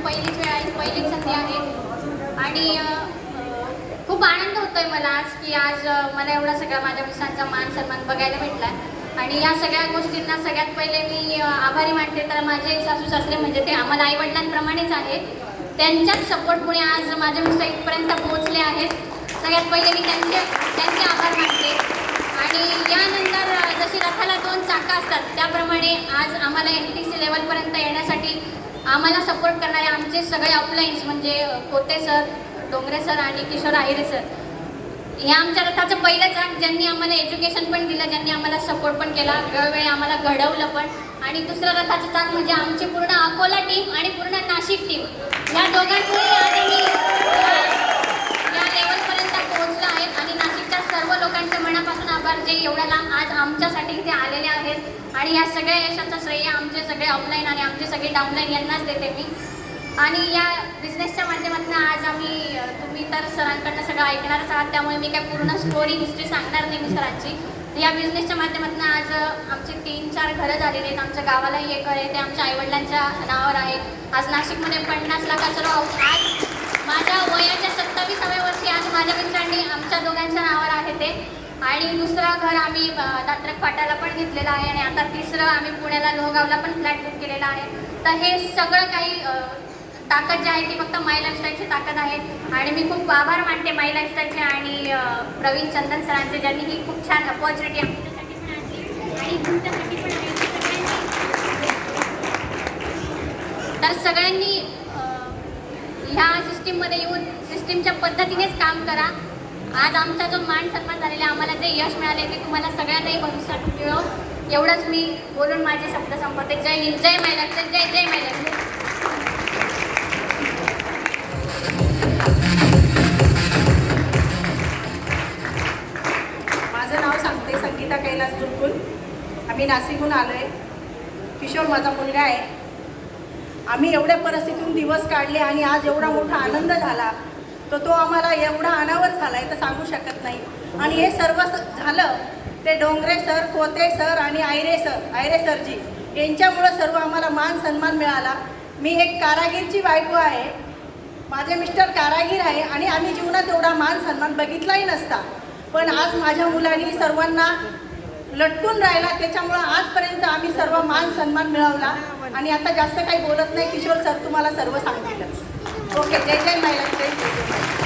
पहिलीच वेळ आहे, पहिलीच संधी आहे आणि खूप आनंद होतोय मला आज की आज मला एवढा सगळा माझ्या मिस्टरांचा मान सन्मान बघायला भेटला आणि या सगळ्या गोष्टींना सगळ्यात पहिले मी आभारी मानते. तर माझे सासू सासरे म्हणजे ते आम्हाला आईवडिलांप्रमाणेच आहेत. त्यांच्याच सपोर्टमुळे आज माझे मिस्टर इथपर्यंत पोहोचले आहेत. सगळ्यात पहिले मी त्यांचे आभार मानते. आणि यानंतर जशी रथाला 2 चाकं असतात त्याप्रमाणे आज आम्हाला NTC लेवलपर्यंत येण्यासाठी आम्हाला सपोर्ट करणारे आमचे सगळे अपलाईन्स म्हणजे कोते सर, डोंगरे सर आणि किशोर आहिरे सर, हे आमच्या रथाचं पहिलं चाक, ज्यांनी आम्हाला एज्युकेशन पण दिलं, ज्यांनी आम्हाला सपोर्ट पण केला, वेळोवेळी आम्हाला घडवलं पण. आणि दुसरं रथाचं चाक म्हणजे आमची पूर्ण अकोला टीम आणि पूर्ण नाशिक टीम, या दोघांमुळे आज आम्ही या लेवलपर्यंत पोहोचलो आहे. आणि नाशिकच्या सर्व लोकांचे मनापासून आभार, जे एवढ्या लांब आज आमच्यासाठी इथे आलेले आहेत. आणि या सगळ्या यशाचं श्रेय आमचे सगळे ऑफलाईन आणि आमचे सगळे डाऊनलाईन यांनाच देते मी. आणि या बिझनेसच्या माध्यमातून आज आम्ही, तुम्ही तर सरांकडनं सगळं ऐकणारच आहात, त्यामुळे मी काय पूर्ण स्टोरी हिस्ट्री सांगणार नाही मी सरांची. या बिझनेसच्या माध्यमातून आज आमचे 3-4 घरं झालेले आहेत. आमच्या गावालाही एक घर आहे, ते आमच्या आईवडिलांच्या नावावर आहे. आज नाशिकमध्ये 50 लाखाचं आज माझ्या वयाच्या 27व्या वर्षी आज माझ्या मित्रांनी आमच्या दोघांच्या नावावर आहे ते. आणि दुसरं घर आम्ही दात्रक फाट्याला पण घेतलेलं आहे आणि आता तिसरं आम्ही पुण्याला लोहगावला पण फ्लॅट बुक केलेला आहे. तर हे सगळं काही ताकद जी आहे ती फक्त माय लाईफस्टाईलची ताकद आहे. आणि मी खूप आभार मानते माय लाईफस्टाईलचे आणि प्रवीण चंदन सरांचे, ज्यांनी ही खूप छान अपॉर्च्युनिटी आमच्यासाठी पण आणली आणि तुमच्यासाठी पण आहे. तर सगळ्यांनी ह्या सिस्टीममध्ये येऊन सिस्टीमच्या पद्धतीनेच काम करा. आज आमचा जो मान सन्मान झालेला, आम्हाला जे यश मिळाले ते तुम्हाला सगळ्यांनाही भविष्यात मिळो, एवढंच मी बोलून माझे शब्द संपवते. जय हिंद, जय माय लाईफस्टाईल, जय जय माय लाईफस्टाईल. माझं नाव सांगते, संगीता कैलास बुलबुल. आम्ही नाशिकहून आलो आहे. किशोर माझा मुलगा आहे. आम्ही एवढ्या परिस्थितीतून दिवस काढले आणि आज एवढा मोठा आनंद झाला, तो आम्हाला एवढा अनावर झाला आहे तर सांगू शकत नाही. आणि हे सर्व झालं ते डोंगरे सर, कोते सर आणि आयरे सरजी यांच्यामुळं सर्व आम्हाला मान सन्मान मिळाला. मी एक कारागीरची बायको आहे, माझे मिस्टर कारागीर आहे आणि आम्ही जीवनात एवढा मान सन्मान बघितलाही नसता. पण आज माझ्या मुलांनी सर्वांना लटकून राहिला, त्याच्यामुळं आजपर्यंत आम्ही सर्व मान सन्मान मिळवला. आणि आता जास्त काही बोलत नाही, किशोर सर तुम्हाला सर्व सांगतीलच. ओके, जय जय माय लाईफस्टाईल.